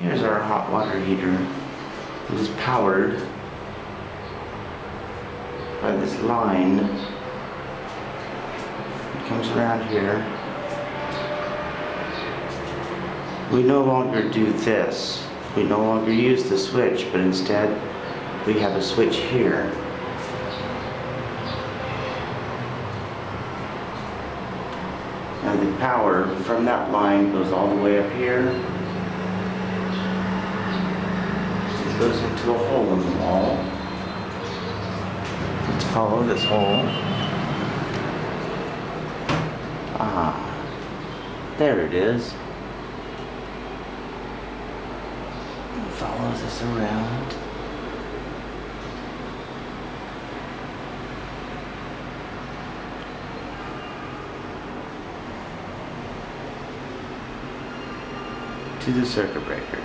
Here's our hot water heater. It is powered by this line. It comes around here. We no longer do this. We no longer use the switch, but instead we have a switch here. And the power from that line goes all the way up here. It goes into a hole in the wall. Let's follow this hole. Ah, there it is. Follow this around. To the circuit breaker.